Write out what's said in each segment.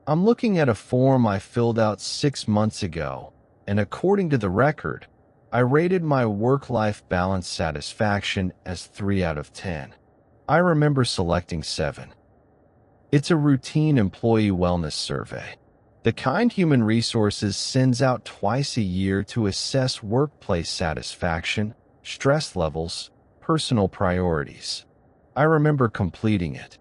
I'm looking at a form I filled out 6 months ago, and according to the record, I rated my work-life balance satisfaction as 3 out of 10. I remember selecting 7. It's a routine employee wellness survey. The kind Human Resources sends out twice a year to assess workplace satisfaction, stress levels, personal priorities. I remember completing it.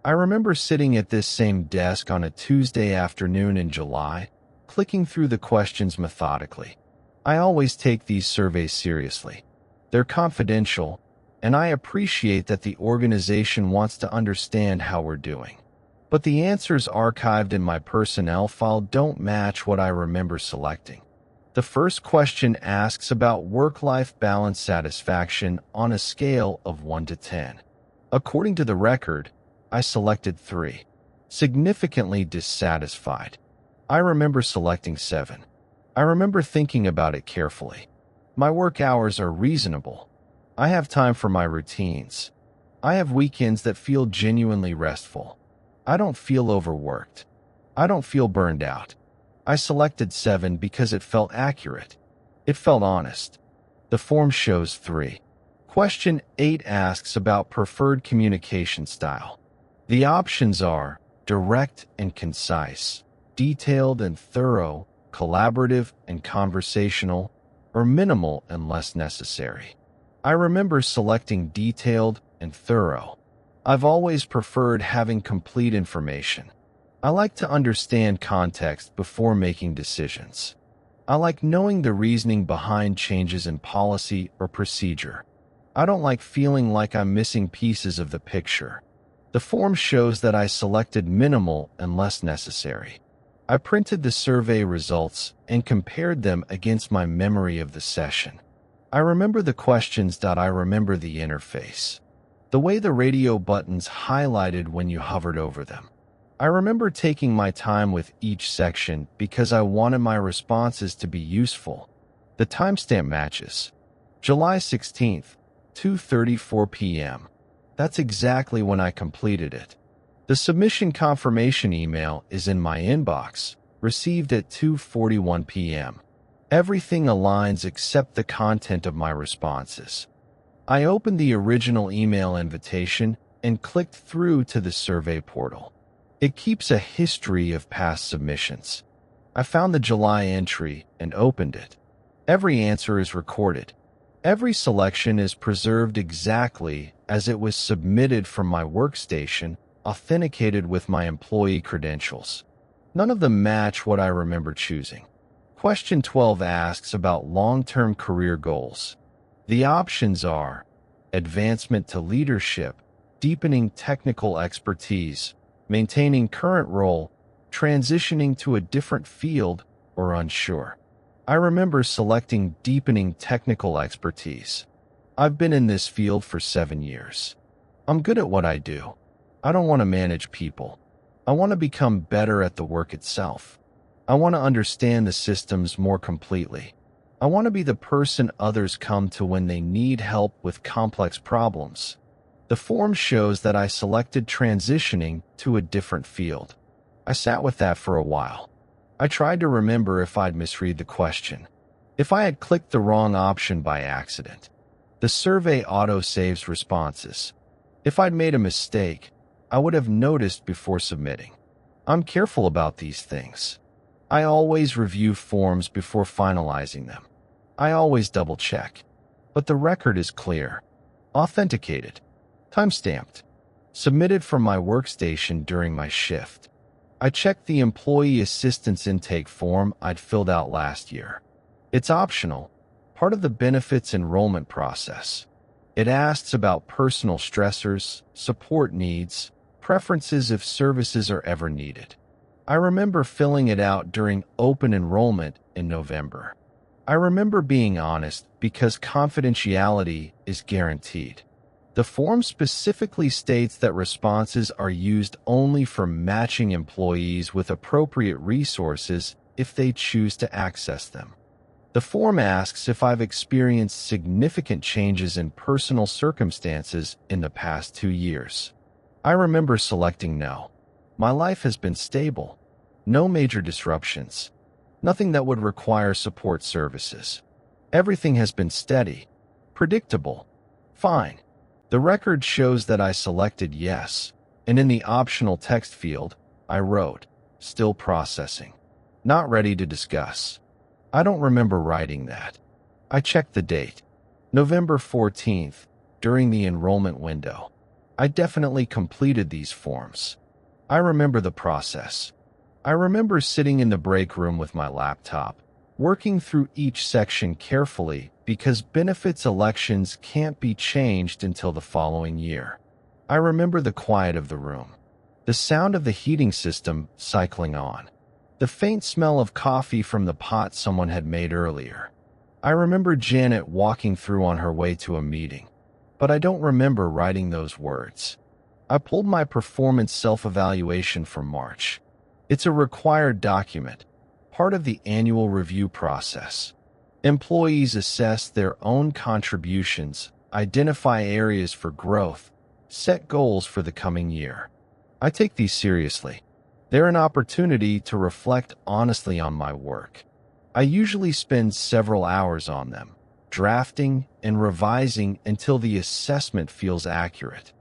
I remember sitting at this same desk on a Tuesday afternoon in July, clicking through the questions methodically. I always take these surveys seriously. They're confidential, and I appreciate that the organization wants to understand how we're doing. But the answers archived in my personnel file don't match what I remember selecting. The first question asks about work-life balance satisfaction on a scale of 1 to 10. According to the record, I selected 3. Significantly dissatisfied. I remember selecting 7. I remember thinking about it carefully. My work hours are reasonable. I have time for my routines. I have weekends that feel genuinely restful. I don't feel overworked. I don't feel burned out. I selected 7 because it felt accurate. It felt honest. The form shows 3. Question 8 asks about preferred communication style. The options are direct and concise, detailed and thorough, collaborative and conversational, or minimal and less necessary. I remember selecting detailed and thorough. I've always preferred having complete information. I like to understand context before making decisions. I like knowing the reasoning behind changes in policy or procedure. I don't like feeling like I'm missing pieces of the picture. The form shows that I selected minimal and less necessary. I printed the survey results and compared them against my memory of the session. I remember the questions. I remember the interface. The way the radio buttons highlighted when you hovered over them. I remember taking my time with each section because I wanted my responses to be useful. The timestamp matches. July 16th, 2:34 p.m. That's exactly when I completed it. The submission confirmation email is in my inbox, received at 2:41 p.m. Everything aligns except the content of my responses. I opened the original email invitation and clicked through to the survey portal. It keeps a history of past submissions. I found the July entry and opened it. Every answer is recorded. Every selection is preserved exactly as it was submitted from my workstation, authenticated with my employee credentials. None of them match what I remember choosing. Question 12 asks about long-term career goals. The options are advancement to leadership, deepening technical expertise, maintaining current role, transitioning to a different field, or unsure. I remember selecting deepening technical expertise. I've been in this field for 7 years. I'm good at what I do. I don't want to manage people. I want to become better at the work itself. I want to understand the systems more completely. I want to be the person others come to when they need help with complex problems. The form shows that I selected transitioning to a different field. I sat with that for a while. I tried to remember if I'd misread the question, if I had clicked the wrong option by accident. The survey auto-saves responses. If I'd made a mistake, I would have noticed before submitting. I'm careful about these things. I always review forms before finalizing them. I always double-check. But the record is clear. Authenticated. Timestamped. Submitted from my workstation during my shift. I checked the employee assistance intake form I'd filled out last year. It's optional, part of the benefits enrollment process. It asks about personal stressors, support needs, preferences if services are ever needed. I remember filling it out during open enrollment in November. I remember being honest because confidentiality is guaranteed. The form specifically states that responses are used only for matching employees with appropriate resources if they choose to access them. The form asks if I've experienced significant changes in personal circumstances in the past 2 years. I remember selecting no. My life has been stable. No major disruptions. Nothing that would require support services. Everything has been steady. Predictable. Fine. The record shows that I selected yes, and in the optional text field, I wrote, still processing. Not ready to discuss. I don't remember writing that. I checked the date. November 14th, during the enrollment window. I definitely completed these forms. I remember the process. I remember sitting in the break room with my laptop, working through each section carefully because benefits elections can't be changed until the following year. I remember the quiet of the room, the sound of the heating system cycling on, the faint smell of coffee from the pot someone had made earlier. I remember Janet walking through on her way to a meeting, but I don't remember writing those words. I pulled my performance self-evaluation from March. It's a required document, part of the annual review process. Employees assess their own contributions, identify areas for growth, set goals for the coming year. I take these seriously. They're an opportunity to reflect honestly on my work. I usually spend several hours on them, drafting and revising until the assessment feels accurate.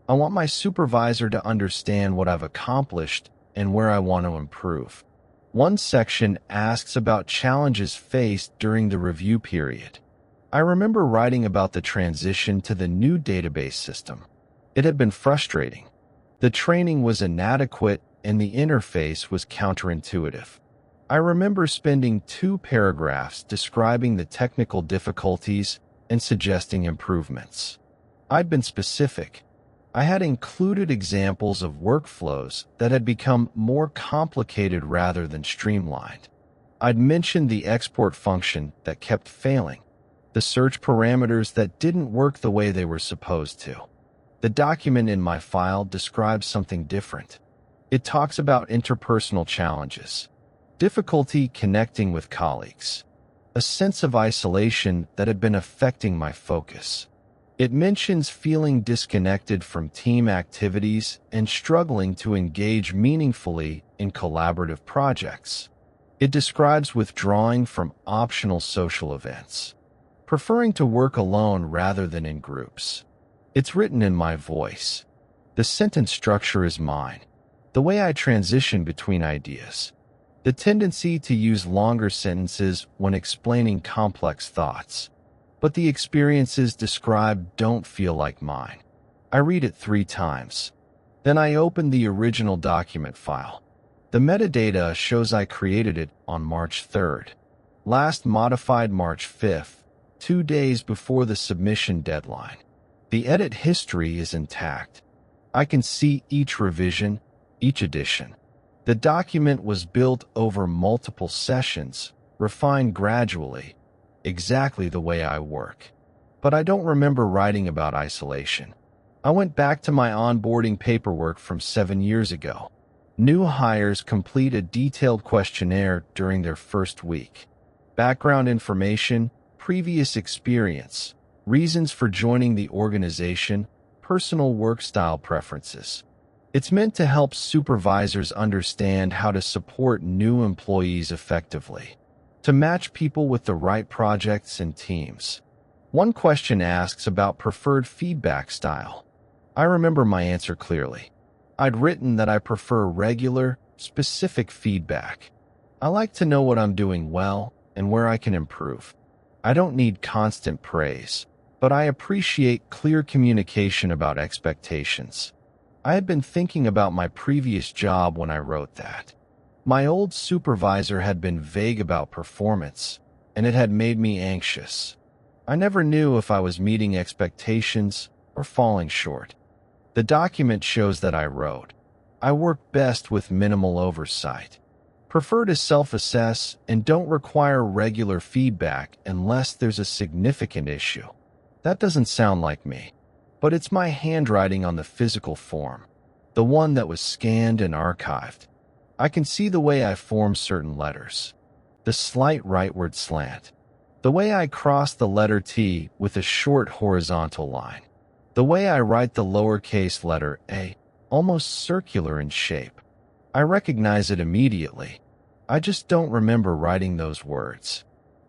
I want my supervisor to understand what I've accomplished and where I want to improve. One section asks about challenges faced during the review period. I remember writing about the transition to the new database system. It had been frustrating. The training was inadequate and the interface was counterintuitive. I remember spending 2 paragraphs describing the technical difficulties and suggesting improvements. I'd been specific. I had included examples of workflows that had become more complicated rather than streamlined. I'd mentioned the export function that kept failing, the search parameters that didn't work the way they were supposed to. The document in my file describes something different. It talks about interpersonal challenges, difficulty connecting with colleagues, a sense of isolation that had been affecting my focus. It mentions feeling disconnected from team activities and struggling to engage meaningfully in collaborative projects. It describes withdrawing from optional social events, preferring to work alone rather than in groups. It's written in my voice. The sentence structure is mine. The way I transition between ideas. The tendency to use longer sentences when explaining complex thoughts. But the experiences described don't feel like mine. I read it 3 times. Then I open the original document file. The metadata shows I created it on March 3rd. Last modified March 5th, 2 days before the submission deadline. The edit history is intact. I can see each revision, each addition. The document was built over multiple sessions, refined gradually, exactly the way I work. But I don't remember writing about isolation. I went back to my onboarding paperwork from 7 years ago. New hires complete a detailed questionnaire during their first week. Background information, previous experience, reasons for joining the organization, personal work style preferences. It's meant to help supervisors understand how to support new employees effectively, to match people with the right projects and teams. One question asks about preferred feedback style. I remember my answer clearly. I'd written that I prefer regular, specific feedback. I like to know what I'm doing well and where I can improve. I don't need constant praise, but I appreciate clear communication about expectations. I had been thinking about my previous job when I wrote that. My old supervisor had been vague about performance, and it had made me anxious. I never knew if I was meeting expectations or falling short. The document shows that I wrote, I work best with minimal oversight. Prefer to self-assess and don't require regular feedback unless there's a significant issue. That doesn't sound like me, but it's my handwriting on the physical form, the one that was scanned and archived. I can see the way I form certain letters, the slight rightward slant, the way I cross the letter T with a short horizontal line, the way I write the lowercase letter a, almost circular in shape. I recognize it immediately. I just don't remember writing those words.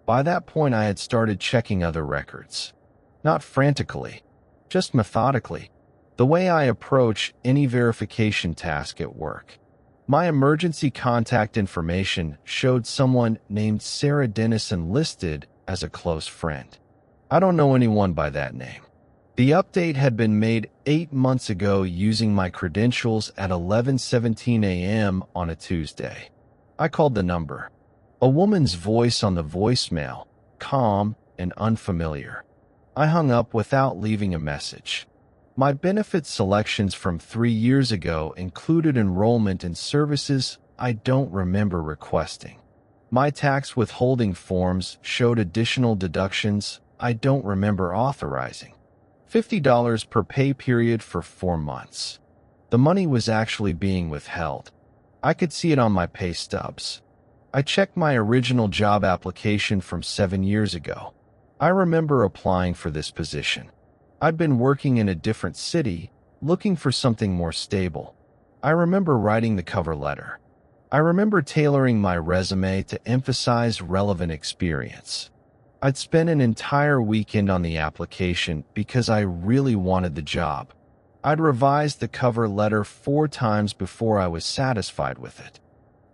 By that point, I had started checking other records. Not frantically, just methodically, the way I approach any verification task at work. My emergency contact information showed someone named Sarah Dennison listed as a close friend. I don't know anyone by that name. The update had been made 8 months ago using my credentials at 11:17 a.m. on a Tuesday. I called the number. A woman's voice on the voicemail, calm and unfamiliar. I hung up without leaving a message. My benefit selections from 3 years ago included enrollment in services I don't remember requesting. My tax withholding forms showed additional deductions I don't remember authorizing. $50 per pay period for 4 months. The money was actually being withheld. I could see it on my pay stubs. I checked my original job application from 7 years ago. I remember applying for this position. I'd been working in a different city, looking for something more stable. I remember writing the cover letter. I remember tailoring my resume to emphasize relevant experience. I'd spent an entire weekend on the application because I really wanted the job. I'd revised the cover letter 4 times before I was satisfied with it.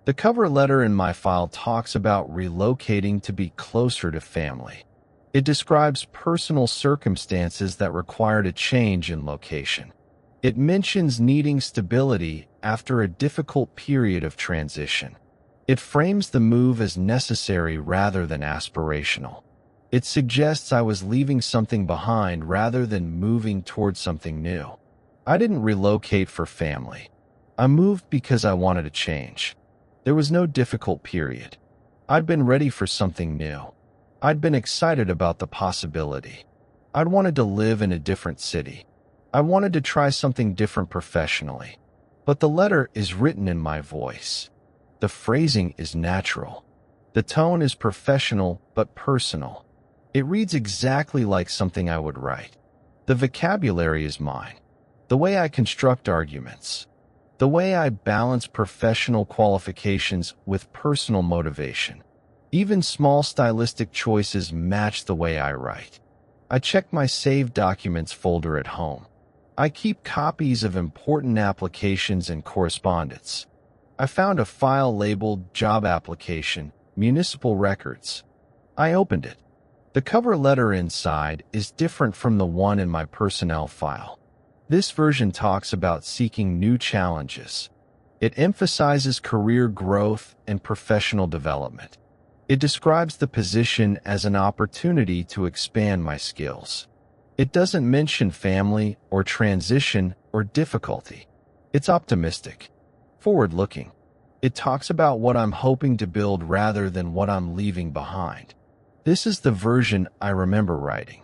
The cover letter in my file talks about relocating to be closer to family. It describes personal circumstances that required a change in location. It mentions needing stability after a difficult period of transition. It frames the move as necessary rather than aspirational. It suggests I was leaving something behind rather than moving towards something new. I didn't relocate for family. I moved because I wanted a change. There was no difficult period. I'd been ready for something new. I'd been excited about the possibility. I'd wanted to live in a different city. I wanted to try something different professionally. But the letter is written in my voice. The phrasing is natural. The tone is professional but personal. It reads exactly like something I would write. The vocabulary is mine. The way I construct arguments. The way I balance professional qualifications with personal motivation. Even small stylistic choices match the way I write. I check my saved documents folder at home. I keep copies of important applications and correspondence. I found a file labeled Job Application, Municipal Records. I opened it. The cover letter inside is different from the one in my personnel file. This version talks about seeking new challenges. It emphasizes career growth and professional development. It describes the position as an opportunity to expand my skills. It doesn't mention family or transition or difficulty. It's optimistic, forward-looking. It talks about what I'm hoping to build rather than what I'm leaving behind. This is the version I remember writing.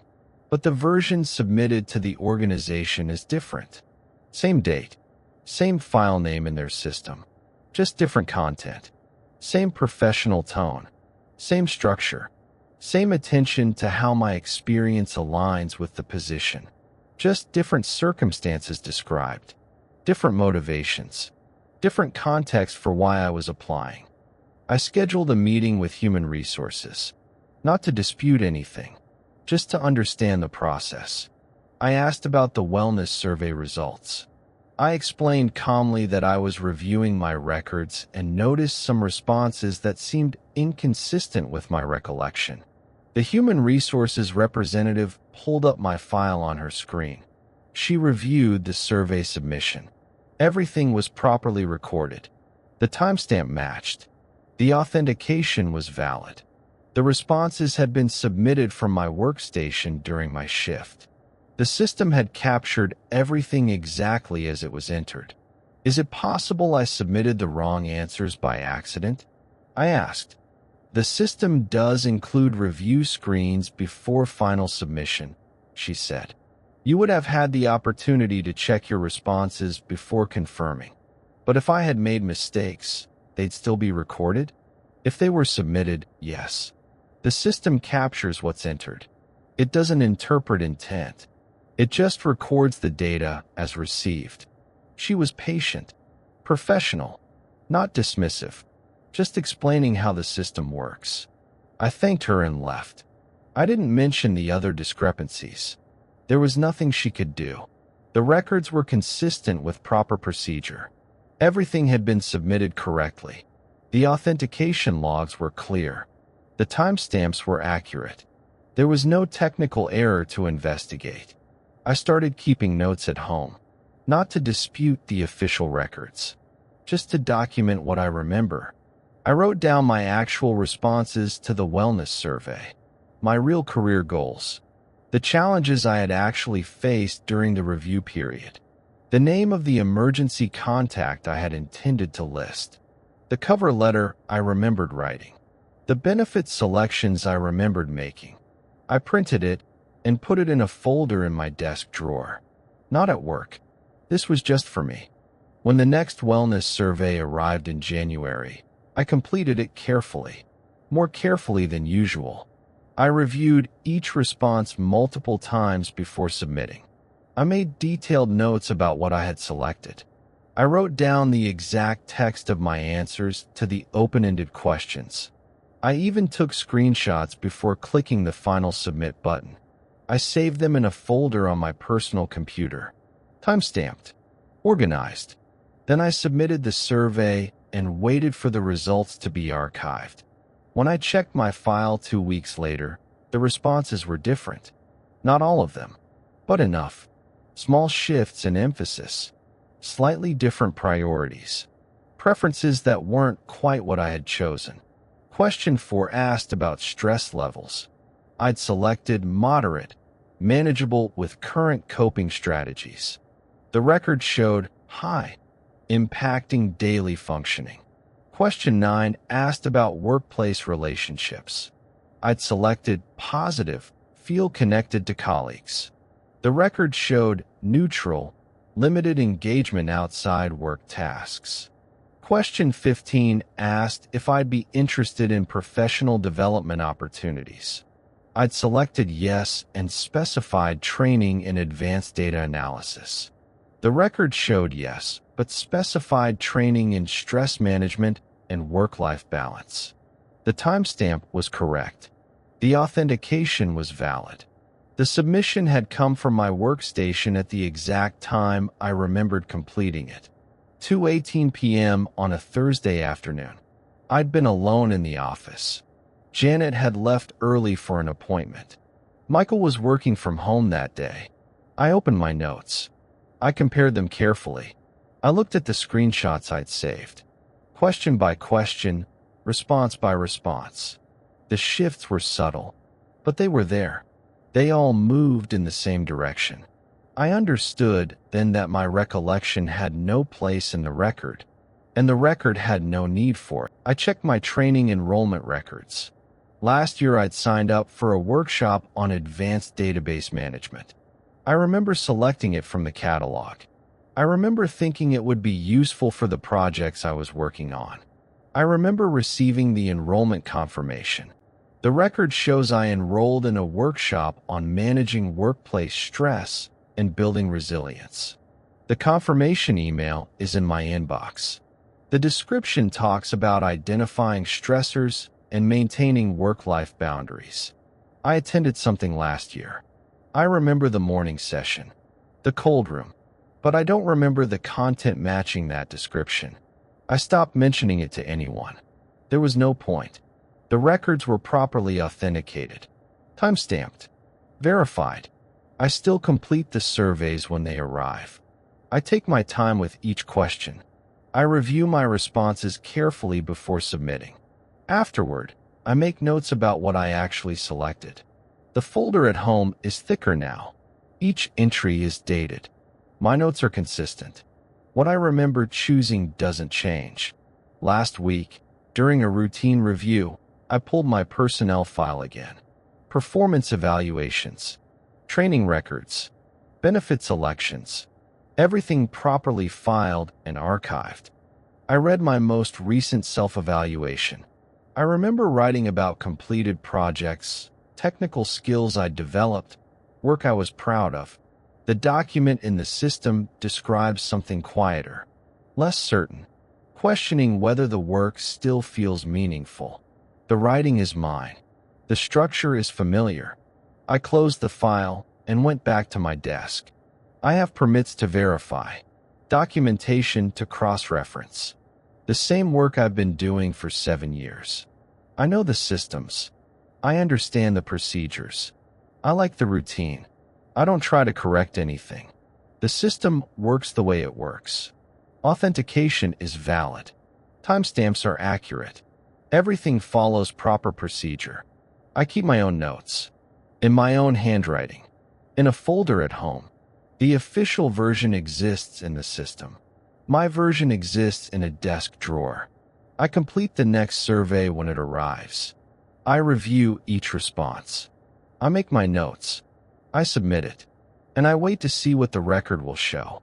But the version submitted to the organization is different. Same date, same file name in their system, just different content. Same professional tone, same structure, same attention to how my experience aligns with the position. Just different circumstances described, different motivations, different context for why I was applying. I scheduled a meeting with Human Resources, not to dispute anything, just to understand the process. I asked about the wellness survey results. I explained calmly that I was reviewing my records and noticed some responses that seemed inconsistent with my recollection. The Human Resources representative pulled up my file on her screen. She reviewed the survey submission. Everything was properly recorded. The timestamp matched. The authentication was valid. The responses had been submitted from my workstation during my shift. The system had captured everything exactly as it was entered. Is it possible I submitted the wrong answers by accident? I asked. The system does include review screens before final submission, she said. You would have had the opportunity to check your responses before confirming. But if I had made mistakes, they'd still be recorded? If they were submitted, yes. The system captures what's entered. It doesn't interpret intent. It just records the data as received. She was patient, professional. Not dismissive, just explaining how the system works. I thanked her and left. I didn't mention the other discrepancies. There was nothing she could do. The records were consistent with proper procedure. Everything had been submitted correctly. The authentication logs were clear. The timestamps were accurate. There was no technical error to investigate. I started keeping notes at home, not to dispute the official records, just to document what I remember. I wrote down my actual responses to the wellness survey, my real career goals, the challenges I had actually faced during the review period, the name of the emergency contact I had intended to list, the cover letter I remembered writing, the benefit selections I remembered making. I printed it and put it in a folder in my desk drawer. Not at work. This was just for me. When the next wellness survey arrived in January, I completed it carefully, more carefully than usual. I reviewed each response multiple times before submitting. I made detailed notes about what I had selected. I wrote down the exact text of my answers to the open-ended questions. I even took screenshots before clicking the final submit button. I saved them in a folder on my personal computer, time-stamped, organized. Then I submitted the survey and waited for the results to be archived. When I checked my file 2 weeks later, the responses were different. Not all of them, but enough. Small shifts in emphasis, slightly different priorities, preferences that weren't quite what I had chosen. Question 4 asked about stress levels. I'd selected moderate, manageable with current coping strategies. The record showed high, impacting daily functioning. Question 9 asked about workplace relationships. I'd selected positive, feel connected to colleagues. The record showed neutral, limited engagement outside work tasks. Question 15 asked if I'd be interested in professional development opportunities. I'd selected yes and specified training in advanced data analysis. The record showed yes, but specified training in stress management and work-life balance. The timestamp was correct. The authentication was valid. The submission had come from my workstation at the exact time I remembered completing it. 2:18 p.m. on a Thursday afternoon. I'd been alone in the office. Janet had left early for an appointment. Michael was working from home that day. I opened my notes. I compared them carefully. I looked at the screenshots I'd saved. Question by question, response by response. The shifts were subtle, but they were there. They all moved in the same direction. I understood then that my recollection had no place in the record, and the record had no need for it. I checked my training enrollment records. Last year I'd signed up for a workshop on advanced database management. I remember selecting it from the catalog. I remember thinking it would be useful for the projects I was working on. I remember receiving the enrollment confirmation. The record shows I enrolled in a workshop on managing workplace stress and building resilience. The confirmation email is in my inbox. The description talks about identifying stressors and maintaining work-life boundaries. I attended something last year. I remember the morning session, the cold room, but I don't remember the content matching that description. I stopped mentioning it to anyone. There was no point. The records were properly authenticated, time-stamped, verified. I still complete the surveys when they arrive. I take my time with each question. I review my responses carefully before submitting. Afterward, I make notes about what I actually selected. The folder at home is thicker now. Each entry is dated. My notes are consistent. What I remember choosing doesn't change. Last week, during a routine review, I pulled my personnel file again. Performance evaluations, training records, benefit selections, everything properly filed and archived. I read my most recent self-evaluation. I remember writing about completed projects, technical skills I developed, work I was proud of. The document in the system describes something quieter, less certain. questioning whether the work still feels meaningful. The writing is mine. The structure is familiar. I closed the file and went back to my desk. I have permits to verify, documentation to cross-reference. The same work I've been doing for 7 years. I know the systems. I understand the procedures. I like the routine. I don't try to correct anything. The system works the way it works. Authentication is valid. Timestamps are accurate. Everything follows proper procedure. I keep my own notes. In my own handwriting. In a folder at home. The official version exists in the system. My version exists in a desk drawer. I complete the next survey when it arrives. I review each response. I make my notes. I submit it. And I wait to see what the record will show.